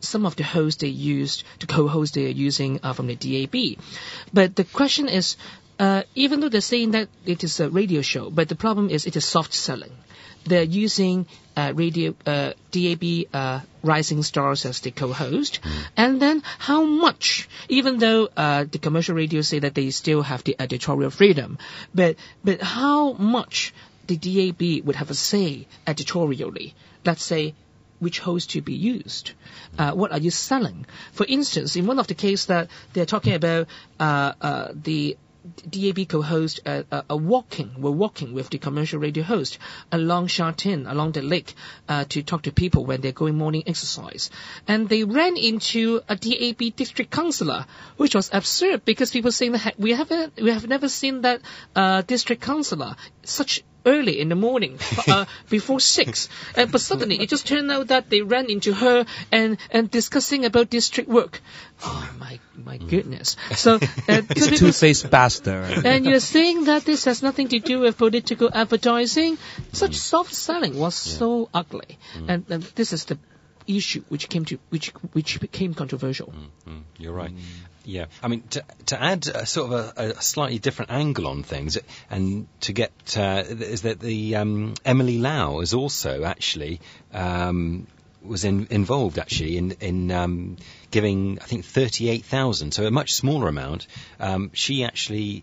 some of the hosts they used, the co-hosts they are using from the DAB. But the question is, even though they're saying that it is a radio show, but the problem is it is soft selling. They're using DAB Rising Stars as the co-host. And then how much, even though the commercial radio say that they still have the editorial freedom, but how much the DAB would have a say editorially? Let's say, which host to be used? What are you selling? For instance, in one of the cases that they're talking about the DAB co-host were walking with the commercial radio host along Sha Tin, along the lake, to talk to people when they're going morning exercise. And they ran into a DAB district councillor, which was absurd because people saying that we have never seen that district councillor such early in the morning, before 6. But suddenly it just turned out that they ran into her and discussing about district work. Oh my goodness. So it's a two-faced bastard. And you're saying that this has nothing to do with political advertising? Such soft selling was so ugly. And this is the issue which became controversial. You're right. Yeah, I mean, to add sort of a slightly different angle on things, and to get is that the Emily Lau is also actually was involved actually in giving, I think, 38,000, so a much smaller amount. She actually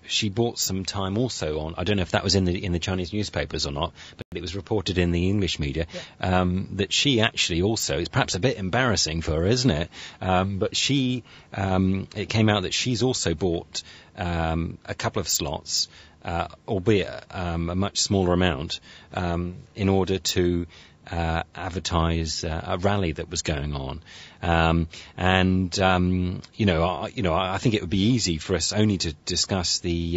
she bought some time also on, I don't know if that was in the Chinese newspapers or not, but it was reported in the English media, that she actually also, it's perhaps a bit embarrassing for her, isn't it? But she, it came out that she's also bought a couple of slots, albeit a much smaller amount, in order to advertise a rally that was going on, I think it would be easy for us only to discuss the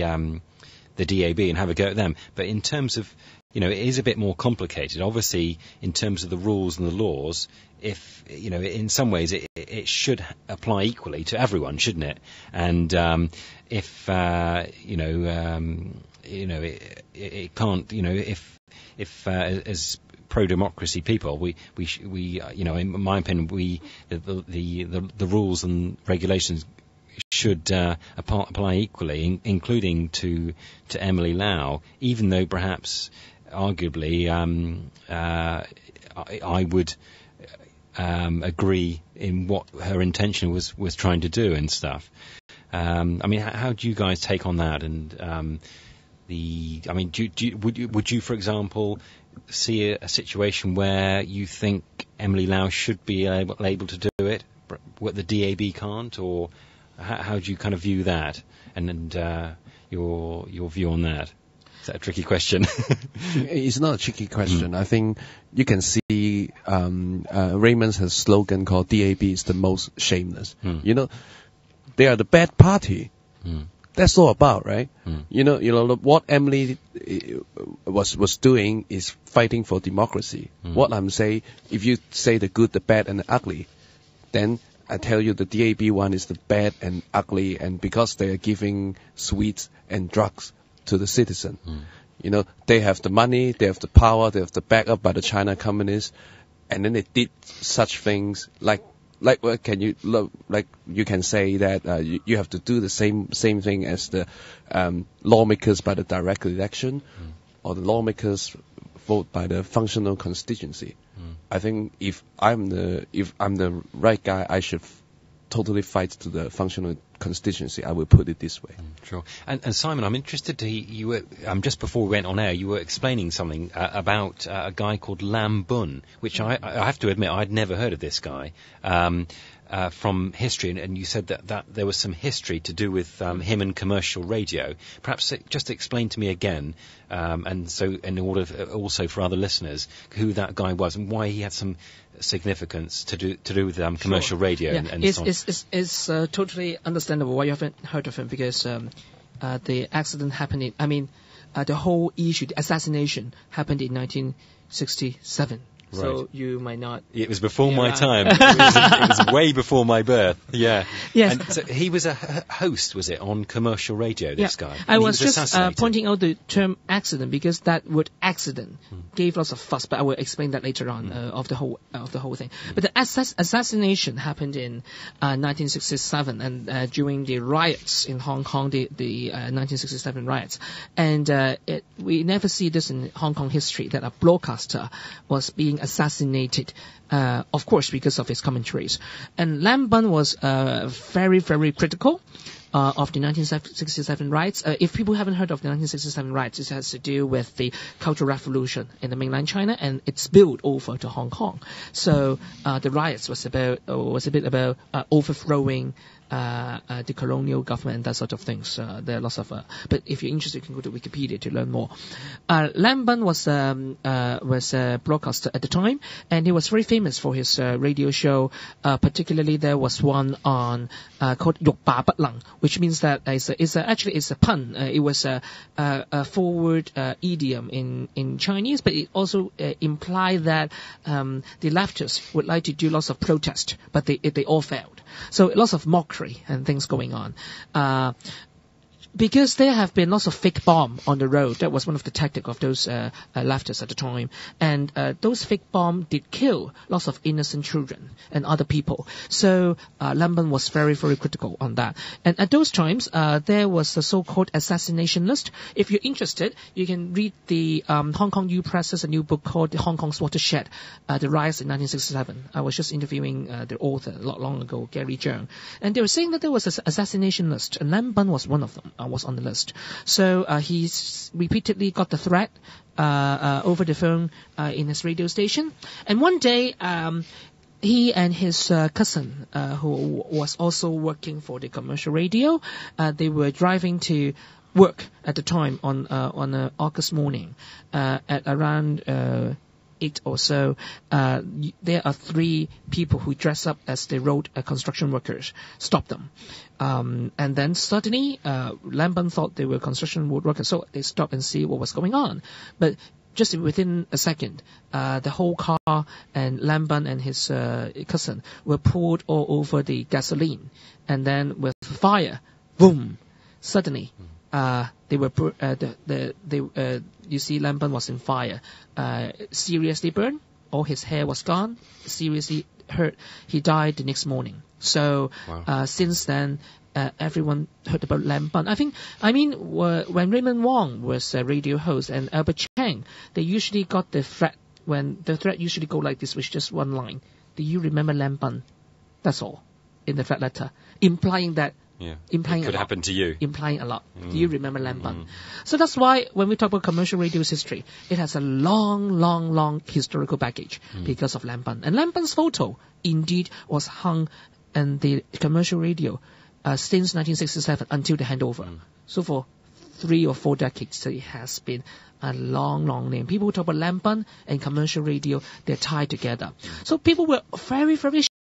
DAB and have a go at them. But in terms of, it is a bit more complicated. Obviously, in terms of the rules and the laws, if in some ways it should apply equally to everyone, shouldn't it? And if it can't, if as pro-democracy people, we in my opinion, the rules and regulations should apply equally, including to Emily Lau, even though perhaps arguably I would agree in what her intention was trying to do and stuff. I mean, how do you guys take on that? And would you, for example, see a situation where you think Emily Lau should be able to do it, what the DAB can't, or how do you kind of view that, and your view on that? Is that a tricky question? It's not a tricky question. I think you can see Raymond has a slogan called DAB is the most shameless. They are the bad party. That's all about, right? What Emily was doing is fighting for democracy. What I'm saying, if you say the good, the bad, and the ugly, then I tell you the DAB one is the bad and ugly, and because they are giving sweets and drugs to the citizen. They have the money, they have the power, they have the backup by the China communists, and then they did such things like what can you you can say that you have to do the same thing as the lawmakers by the direct election, or the lawmakers vote by the functional constituency. I think if I'm the right guy, I should totally fight to the functional constituency. I will put it this way. Sure. And Simon, I'm interested to you were just before we went on air, you were explaining something about a guy called Lam Bun, which I have to admit I'd never heard of this guy from history, and you said that there was some history to do with him and commercial radio. Perhaps just explain to me again, and so in order also for other listeners, who that guy was and why he had some significance to do with commercial radio. Yeah. and so on. It's totally understandable why you haven't heard of him, because the accident happened the whole issue, the assassination, happened in 1967. So you might not... It was before my around. time. It was way before my birth. Yeah. Yes. And so he was a host, was it, on commercial radio, this guy? I And he was just assassinated. pointing out the term accident because that word accident gave lots of fuss, but I will explain that later on of the whole thing. But the assassination happened in 1967 and during the riots in Hong Kong, the 1967 riots. And we never see this in Hong Kong history, that a broadcaster was being assassinated, of course, because of his commentaries. And Lam Bun was very, very critical of the 1967 riots. If people haven't heard of the 1967 riots, it has to do with the Cultural Revolution in the mainland China, and it spilled over to Hong Kong. So the riots was a bit about overthrowing the colonial government and that sort of things. There are lots of, but if you're interested, you can go to Wikipedia to learn more. Lam Bun was a broadcaster at the time, and he was very famous for his radio show. Particularly, there was one on called Yuk Ba Bat Lang, which means that it's a pun. It was a forward idiom in Chinese, but it also implied that the leftists would like to do lots of protest, but they all failed. So lots of mockery and things going on. Because there have been lots of fake bomb on the road. That was one of the tactics of those leftists at the time. And those fake bomb did kill lots of innocent children and other people. So Lam Bun was very, very critical on that. And at those times, there was a so-called assassination list. If you're interested, you can read the Hong Kong New Press, a new book called The Hong Kong's Watershed, The Riots in 1967. I was just interviewing the author not long ago, Gary Zhang. And they were saying that there was an assassination list, and Lam Bun was one of them. Was on the list. So he's repeatedly got the threat over the phone in his radio station. And one day, he and his cousin, who was also working for the commercial radio, they were driving to work at the time on an August morning at around 8 or so. There are 3 people who dress up as the road construction workers. Stop them. And then suddenly, Lam Bun thought they were construction workers, so they stopped and see what was going on. But just within a second, the whole car and Lam Bun and his cousin were poured all over the gasoline. And then with fire, boom, suddenly, they were you see Lam Bun was in fire, seriously burned, all his hair was gone, seriously hurt. He died the next morning. So since then, everyone heard about Lam Bun. When Raymond Wong was a radio host and Albert Chang, they usually got the threat. When the threat usually go like this, with just one line: "Do you remember Lam Bun?" That's all in the threat letter, implying that. Yeah. Implying it could happen to you. Implying a lot. Do you remember Lam Bun? So that's why when we talk about commercial radio's history, it has a long historical baggage because of Lam Bun. And Lam Bun's photo indeed was hung in the commercial radio since 1967 until the handover. So for 3 or 4 decades, it has been a long name. People who talk about Lam Bun and commercial radio, they're tied together. So people were very, very